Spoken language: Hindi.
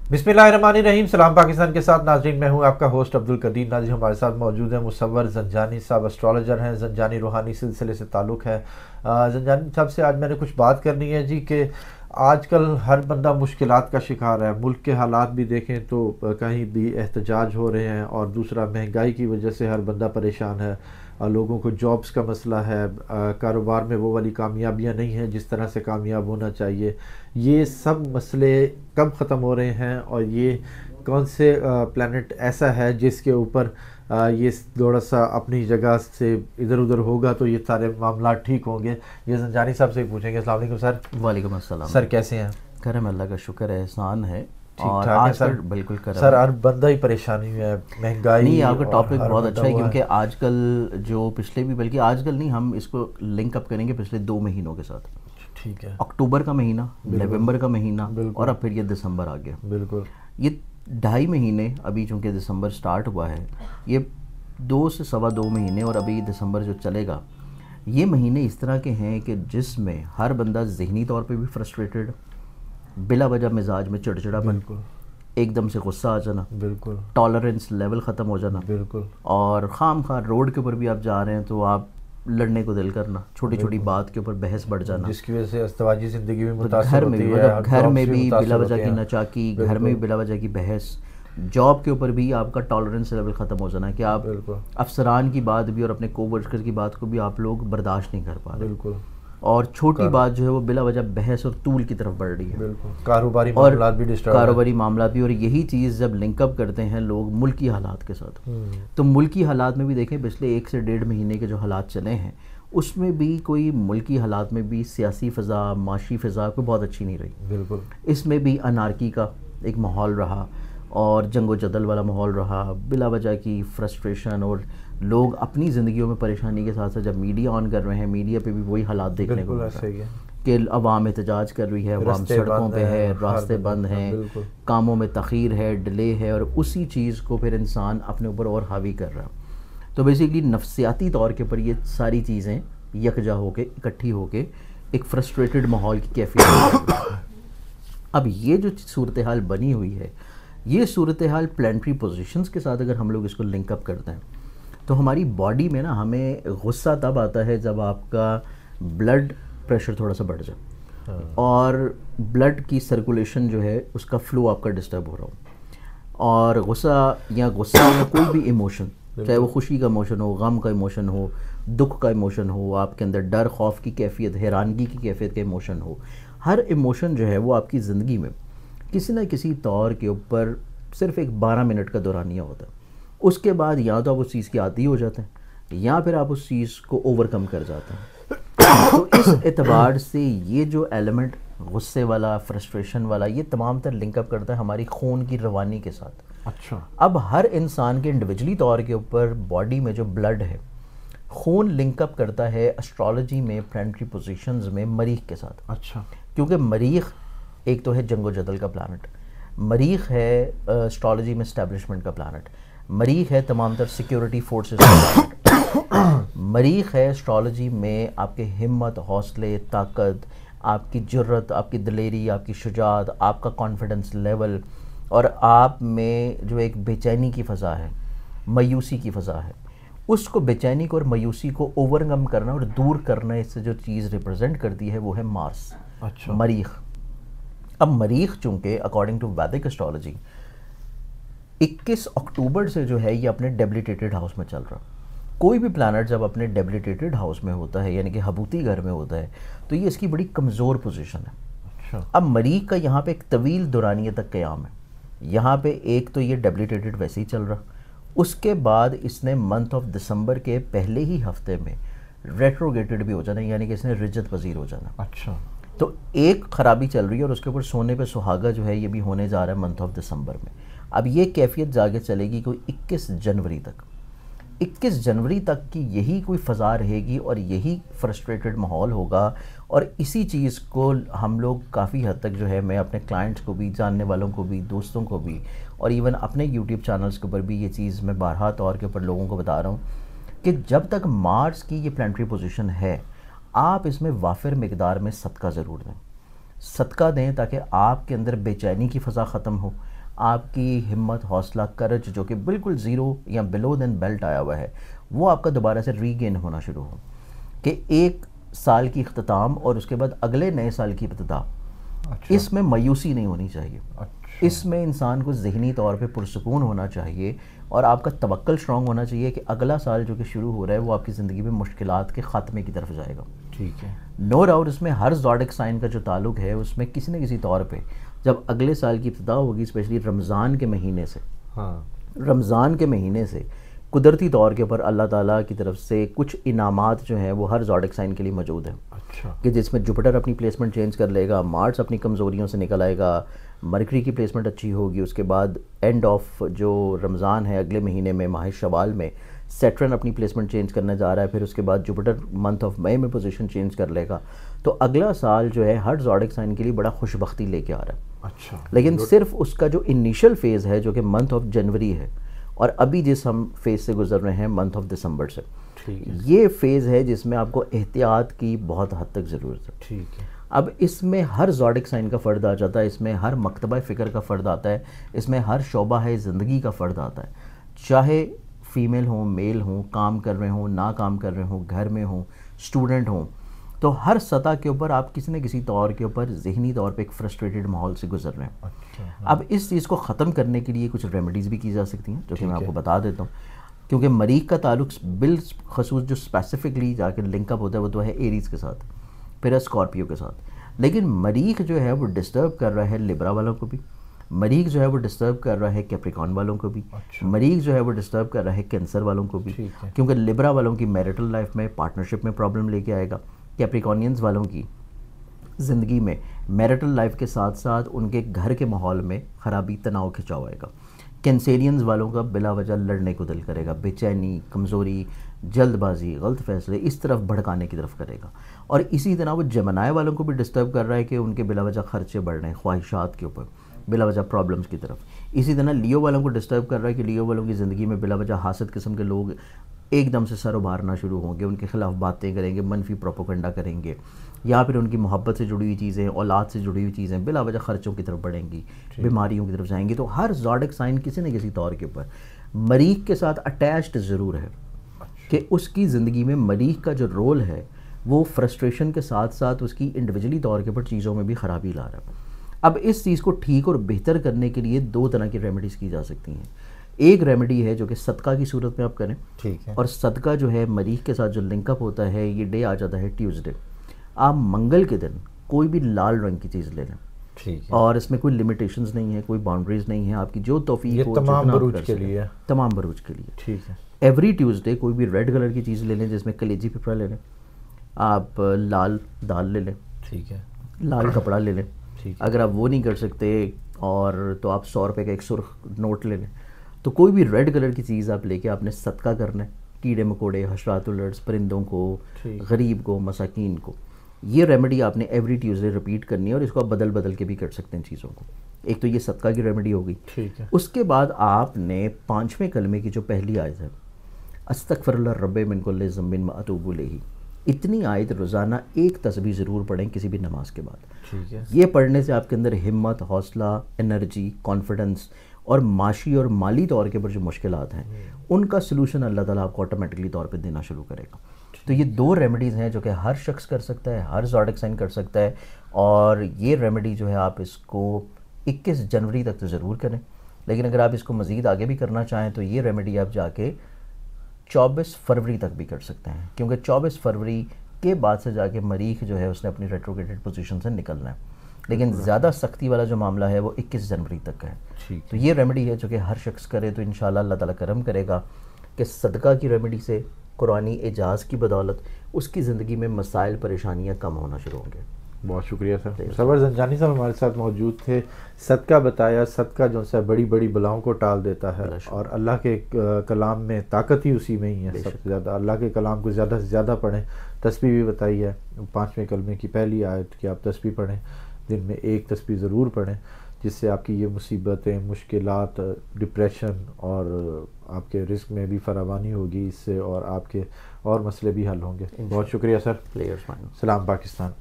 बिस्मिल्लाहिर्रहमानिर्रहीम। सलाम पाकिस्तान के साथ नाजरीन, मैं हूं आपका होस्ट अब्दुल कदीर। नाज़रीन, हमारे साथ मौजूद हैं मुसव्वर ज़ंजानी साहब, एस्ट्रोलॉजर हैं। ज़ंजानी रूहानी सिलसिले से ताल्लुक़ है। ज़ंजानी साहब से आज मैंने कुछ बात करनी है जी कि आजकल हर बंदा मुश्किलात का शिकार है। मुल्क के हालात भी देखें तो कहीं भी एहतजाज हो रहे हैं, और दूसरा महंगाई की वजह से हर बंदा परेशान है। लोगों को जॉब्स का मसला है, कारोबार में वो वाली कामयाबियाँ नहीं हैं जिस तरह से कामयाब होना चाहिए। ये सब मसले कब ख़त्म हो रहे हैं, और ये कौन से प्लैनेट ऐसा है जिसके ऊपर ये थोड़ा सा अपनी जगह से इधर उधर होगा तो ये सारे मामला ठीक होंगे? ये ज़ंजानी साहब से पूछेंगे। अस्सलाम वालेकुम सर। वालेकुम अस्सलाम सर, कैसे हैं? करम अल्लाह का शुक्र है, एहसान है। ठीक और ठाक है आज सर। बिल्कुल करम सर, है। हर बंदा ही परेशानी में है, महंगाई। नहीं, आपका और टॉपिक हर बहुत बंदा अच्छा है, हुआ क्योंकि आजकल जो पिछले भी, बल्कि आजकल नहीं, हम इसको लिंक अप करेंगे पिछले 2 महीनों के साथ। ठीक है। अक्टूबर का महीना, नवंबर का महीना, बिल्कुल। और अब फिर ये दिसंबर आ गया। बिल्कुल। ये 2.5 महीने, अभी चूँकि दिसंबर स्टार्ट हुआ है, ये 2 से सवा 2 महीने, और अभी दिसंबर जो चलेगा, ये महीने इस तरह के हैं कि जिसमें हर बंदा ज़हनी तौर पे भी फ्रस्ट्रेटेड, बिला वजह मिजाज में चिड़चिड़ापन, बिल्कुल। एकदम से गुस्सा आ जाना, बिल्कुल। टॉलरेंस लेवल ख़त्म हो जाना, बिल्कुल। और खाम खा रोड के ऊपर भी आप जा रहे हैं तो आप लड़ने को दिल करना, छोटी छोटी बात के ऊपर बहस बढ़ जाना, जिसकी वजह से अस्तवाजी ज़िंदगी में तो मुतासर घर में होती भी, है, मतलब घर जॉब्स में भी मुतासर बिला वजह होते की हैं। नचाकी, घर में बिल्कुल। भी बिला वजह की बहस, जॉब के ऊपर भी आपका टॉलरेंस लेवल ख़त्म हो जाना कि आप बिल्कुल। अफसरान की बात भी और अपने कोवर्कर की बात को भी आप लोग बर्दाश्त नहीं कर पा रहे, बिल्कुल। और छोटी बात जो है वो बिला वजह बहस और तूल की तरफ बढ़ रही है। बिल्कुल। कारोबारी और मामलात भी डिस्टर्ब है। कारोबारी मामला भी, और यही चीज़ जब लिंकअप करते हैं लोग मुल्की हालात के साथ, तो मुल्की हालात में भी देखें, पिछले 1 से 1.5 महीने के जो हालात चले हैं उसमें भी कोई मुल्की हालात में भी सियासी फ़ज़ा, माशी फ़ज़ा कोई बहुत अच्छी नहीं रही। बिल्कुल। इसमें भी अनारकी का एक माहौल रहा, और जंगो जदल वाला माहौल रहा, बिला वजह की फ्रस्ट्रेशन, और लोग अपनी ज़िंदगियों में परेशानी के साथ साथ जब मीडिया ऑन कर रहे हैं, मीडिया पे भी वही हालात देखने को मिल रहा है कि अवाम एहतजाज कर रही है, अवाम सड़कों पे है, रास्ते बंद हैं, कामों में तख़ीर है, डिले है, और उसी चीज़ को फिर इंसान अपने ऊपर और हावी कर रहा है। तो बेसिकली नफ्सियाती तौर के ऊपर ये सारी चीज़ें यकजा होके, इकट्ठी होके एक फ्रस्ट्रेटेड माहौल की कैफियत। अब ये जो सूरत हाल बनी हुई है, ये सूरत हाल प्लानिटरी पोजीशंस के साथ अगर हम लोग इसको लिंकअप करते हैं तो हमारी बॉडी में ना, हमें गुस्सा तब आता है जब आपका ब्लड प्रेशर थोड़ा सा बढ़ जाए, और ब्लड की सर्कुलेशन जो है उसका फ्लो आपका डिस्टर्ब हो रहा हो। और गुस्सा या कोई भी इमोशन, चाहे वो खुशी का इमोशन हो, गम का इमोशन हो, दुख का इमोशन हो, आपके अंदर डर खौफ की कैफियत, हैरानगी की कैफियत का इमोशन हो, हर इमोशन जो है वो आपकी ज़िंदगी में किसी न किसी तौर के ऊपर सिर्फ एक 12 मिनट का दौरानिया होता है। उसके बाद या तो आप उस चीज़ की आदी हो जाते हैं, या फिर आप उस चीज़ को ओवरकम कर जाते हैं। तो इस एतबार से ये जो एलिमेंट गुस्से वाला, फ्रस्ट्रेशन वाला, ये तमाम तर लिंकअप करता है हमारी खून की रवानी के साथ। अच्छा। अब हर इंसान के इंडिविजुअली तौर के ऊपर बॉडी में जो ब्लड है, खून लिंकअप करता है एस्ट्रोलॉजी में प्लानिटरी पोजीशंस में मरीख के साथ। अच्छा। क्योंकि मरीख एक तो है जंगो जदल का प्लानट, मरीख है एस्ट्रोलॉजी में एस्टैब्लिशमेंट का प्लानट, मरीख है तमाम तर सिक्योरिटी फोर्सेस का प्लानट, मरीख है एस्ट्रोलॉजी में आपके हिम्मत, हौसले, ताकत, आपकी जुर्रत, आपकी दिलेरी, आपकी शुजात, आपका कॉन्फिडेंस लेवल, और आप में जो एक बेचैनी की फ़ज़ा है, मायूसी की फ़ज़ा है, उसको, बेचैनी को और मायूसी को ओवरकम करना और दूर करना, इससे जो चीज़ रिप्रेजेंट करती है वो है मार्स। अच्छा। मरीख। अब मरीख चूँकि अकॉर्डिंग टू वैदिक एस्ट्रोलॉजी 21 अक्टूबर से जो है ये अपने डेबिलिटेटेड हाउस में चल रहा। कोई भी प्लैनेट जब अपने डेबिलिटेटेड हाउस में होता है, यानी कि हबूती घर में होता है, तो ये इसकी बड़ी कमज़ोर पोजीशन है। अच्छा। अब मरीख का यहाँ पे एक तवील दौरानिया तक क़याम है। यहाँ पे एक तो ये डेबिलिटेटेड वैसे ही चल रहा, उसके बाद इसने मंथ ऑफ दिसंबर के पहले ही हफ्ते में रेट्रोगेटेड भी हो जाना, यानी कि इसने रिजत पजीर हो जाना। अच्छा। तो एक ख़राबी चल रही है, और उसके ऊपर सोने पे सुहागा जो है ये भी होने जा रहा है मंथ ऑफ दिसंबर में। अब ये कैफियत जाके चलेगी कोई 21 जनवरी तक। 21 जनवरी तक की यही कोई फ़ज़ा रहेगी, और यही फ्रस्ट्रेटेड माहौल होगा, और इसी चीज़ को हम लोग काफ़ी हद तक जो है, मैं अपने क्लाइंट्स को भी, जानने वालों को भी, दोस्तों को भी, और इवन अपने यूट्यूब चैनल्स के ऊपर भी ये चीज़ मैं बारहा तौर के ऊपर लोगों को बता रहा हूँ कि जब तक मार्स की ये प्लानिटरी पोजीशन है, आप इसमें वाफिर मिकदार में सदका ज़रूर दें। सदका दें ताकि आपके अंदर बेचैनी की फ़ज़ा ख़त्म हो, आपकी हिम्मत, हौसला, करज जो कि बिल्कुल ज़ीरो या बिलो देन बेल्ट आया हुआ है, वो आपका दोबारा से रीगेन होना शुरू हो, कि एक साल की इख्तिताम और उसके बाद अगले नए साल की इब्तिदा। अच्छा। इसमें मायूसी नहीं होनी चाहिए। अच्छा। इसमें इंसान को ज़हनी तौर पे पुरसकून होना चाहिए और आपका तवक्कल स्ट्रॉन्ग होना चाहिए कि अगला साल जो कि शुरू हो रहा है वो आपकी ज़िंदगी में मुश्किलात के ख़ात्मे की तरफ जाएगा। ठीक है। नो डाउट इसमें हर ज़ोडिक साइन का जो ताल्लुक है उसमें किसी न किसी तौर पे जब अगले साल की इब्तिदा होगी, स्पेशली रमज़ान के महीने से, हाँ। रमज़ान के महीने से कुदरती तौर के ऊपर अल्लाह ताला की तरफ से कुछ इनामात जो हैं वो हर ज़ोडिक साइन के लिए मौजूद हैं। अच्छा। कि जिसमें जुपिटर अपनी प्लेसमेंट चेंज कर लेगा, मार्स अपनी कमज़ोरियों से निकल आएगा, मरकरी की प्लेसमेंट अच्छी होगी, उसके बाद एंड ऑफ जो रमज़ान है अगले महीने में माह शवाल में सैटर्न अपनी प्लेसमेंट चेंज करने जा रहा है, फिर उसके बाद जुपिटर मंथ ऑफ मई में पोजीशन चेंज कर लेगा। तो अगला साल जो है हर ज़ोडिक साइन के लिए बड़ा खुशबख्ती लेके आ रहा है। अच्छा। लेकिन सिर्फ उसका जो इनिशियल फेज़ है जो कि मंथ ऑफ जनवरी है, और अभी जिस हम फेज़ से गुजर रहे हैं मंथ ऑफ दिसंबर से, ठीक है। ये फेज़ है जिसमें आपको एहतियात की बहुत हद तक ज़रूरत है। ठीक है। अब इसमें हर ज़ोडिक साइन का फ़र्द आ जाता है, इसमें हर मकतबा फ़िक्र का फ़र्द आता है, इसमें हर शोबा है ज़िंदगी का फ़र्द आता है। चाहे फ़ीमेल हों, मेल हों, काम कर रहे हों, ना काम कर रहे हों, घर में हों, स्टूडेंट हों, तो हर सतह के ऊपर आप किसी न किसी तौर के ऊपर ज़हनी तौर पे एक फ्रस्ट्रेटेड माहौल से गुजर रहे हैं। अच्छा। अब इस चीज़ को ख़त्म करने के लिए कुछ रेमेडीज़ भी की जा सकती हैं जो कि मैं ठीक है। आपको बता देता हूँ, क्योंकि मरीख का ताल्लुक बिल खसूस जो स्पेसिफिकली जाकर लिंकअप होता है वो तो है एरीज़ के साथ, फिर है स्कॉर्पियो के साथ। लेकिन मरीख जो है वो डिस्टर्ब कर रहा है लिब्रा वालों को भी, मरीख जो है वो डिस्टर्ब कर रहा है कैप्रिकॉन वालों को भी, अच्छा। मरीख जो है वो डिस्टर्ब कर रहा है कैंसर वालों को भी, ठीक है। क्योंकि लिब्रा वालों की मैरिटल लाइफ में, पार्टनरशिप में प्रॉब्लम लेके आएगा, कैप्रिकॉनियंस वालों की ज़िंदगी में मैरिटल लाइफ के साथ साथ उनके घर के माहौल में ख़राबी, तनाव, खिंचाव आएगा। कैंसेरियंस वालों का बिला वजह लड़ने को दिल करेगा, बेचैनी, कमज़ोरी, जल्दबाजी, गलत फैसले इस तरफ भड़काने की तरफ करेगा। और इसी तरह वो जमनाए वालों को भी डिस्टर्ब कर रहा है कि उनके बिला वजह खर्चे बढ़ रहे हैं ख्वाहिशात के ऊपर, बिला वजह प्रॉब्लम्स की तरफ। इसी तरह लियो वालों को डिस्टर्ब कर रहा है कि लियो वालों की ज़िंदगी में बिला वजह हासद किस्म के लोग एकदम से सर उभारना शुरू होंगे, उनके खिलाफ बातें करेंगे, मनफी प्रोपोगंडा करेंगे, या फिर उनकी मोहब्बत से जुड़ी हुई चीज़ें, औलाद से जुड़ी हुई चीज़ें बिला वजह ख़र्चों की तरफ बढ़ेंगी, बीमारियों की तरफ जाएंगी। तो हर ज़ोडिक साइन किसी न किसी तौर के ऊपर मरीख के साथ अटैच्ड ज़रूर है कि उसकी ज़िंदगी में मरीख का जो रोल है वो फ्रस्ट्रेशन के साथ साथ उसकी इंडिविजुअली तौर के ऊपर चीज़ों में भी ख़राबी ला रहा है। अब इस चीज़ को ठीक और बेहतर करने के लिए दो तरह की रेमेडीज़ की जा सकती हैं। एक रेमेडी है जो कि सदका की सूरत में आप करें, ठीक है। और सदका जो है मरीख के साथ जो लिंकअप होता है, ये डे आ जाता है ट्यूसडे। आप मंगल के दिन कोई भी लाल रंग की चीज़ ले लें, ठीक है। और इसमें कोई लिमिटेशंस नहीं है, कोई बाउंड्रीज नहीं है, आपकी जो तौफीक ये हो तमाम जितना आप बरूज कर के सकें। लिए। तमाम बरूज के लिए। ठीक है। एवरी ट्यूसडे कोई भी रेड कलर की चीज़ ले लें, जिसमें कलेजी पिपरा ले लें, आप लाल दाल ले लें, ठीक है। लाल कपड़ा ले लें। ठीक है। अगर आप वो नहीं कर सकते और तो आप 100 रुपये का एक सुर्ख नोट ले लें। तो कोई भी रेड कलर की चीज़ आप लेके आपने सदका करना है, कीड़े मकोड़े, हशरातुल-अर्ज़, परिंदों को, गरीब को, मसाकीन को। ये रेमेडी आपने एवरी ट्यूसडे रिपीट करनी है, और इसको आप बदल बदल के भी कर सकते हैं चीज़ों को। एक तो ये सदका की रेमेडी हो गई। ठीक है। उसके बाद आपने 5वें कलमे की जो पहली आयत है, अस्तगफिरुल्लाह रब्बी मिन कुल्लि ज़ंबिन व अतूबु इलैहि, इतनी आयत रोज़ाना एक तस्बीह ज़रूर पढ़ें किसी भी नमाज के बाद। ठीक है। ये पढ़ने से आपके अंदर हिम्मत, हौसला, एनर्जी, कॉन्फिडेंस और माशी और माली तौर के ऊपर जो मुश्किलात हैं उनका सलूशन अल्लाह ताला आपको ऑटोमेटिकली तौर पे देना शुरू करेगा। तो ये दो रेमेडीज़ हैं जो कि हर शख्स कर सकता है, हर ज़ोडिक साइन कर सकता है। और ये रेमेडी जो है आप इसको 21 जनवरी तक तो ज़रूर करें, लेकिन अगर आप इसको मज़ीद आगे भी करना चाहें तो ये रेमेडी आप जाके 24 फरवरी तक भी कर सकते हैं, क्योंकि 24 फरवरी के बाद से जाके मरीख जो है उसने अपनी रेट्रोग्रेडेड पोजीशन से निकलना है। लेकिन ज़्यादा सख्ती वाला जो मामला है वो 21 जनवरी तक का है। तो ये रेमेडी है जो कि हर शख्स करे तो इंशाल्लाह अल्लाह ताला करम करेगा कि सदका की रेमेडी से, कुरानी एजाज़ की बदौलत उसकी ज़िंदगी में मसाइल, परेशानियाँ कम होना शुरू होंगे। बहुत शुक्रिया सर। मुसव्वर ज़ंजानी साहब हमारे साथ मौजूद थे। सदका बताया, सदका जो है बड़ी बड़ी बलाओं को टाल देता है, और अल्लाह के कलाम में ताकत ही उसी में ही है सबसे ज़्यादा। अल्लाह के कलाम को ज़्यादा से ज़्यादा पढ़ें। तस्बीह भी बताई है, 5वें कलमे की पहली आयत की आप तस्बीह पढ़ें, दिन में एक तस्बीह ज़रूर पढ़ें, जिससे आपकी ये मुसीबतें, मुश्किलात, डिप्रेशन और आपके रिस्क में भी फरावानी होगी इससे, और आपके और मसले भी हल होंगे। बहुत शुक्रिया सर। प्लेयर्स सलाम पाकिस्तान।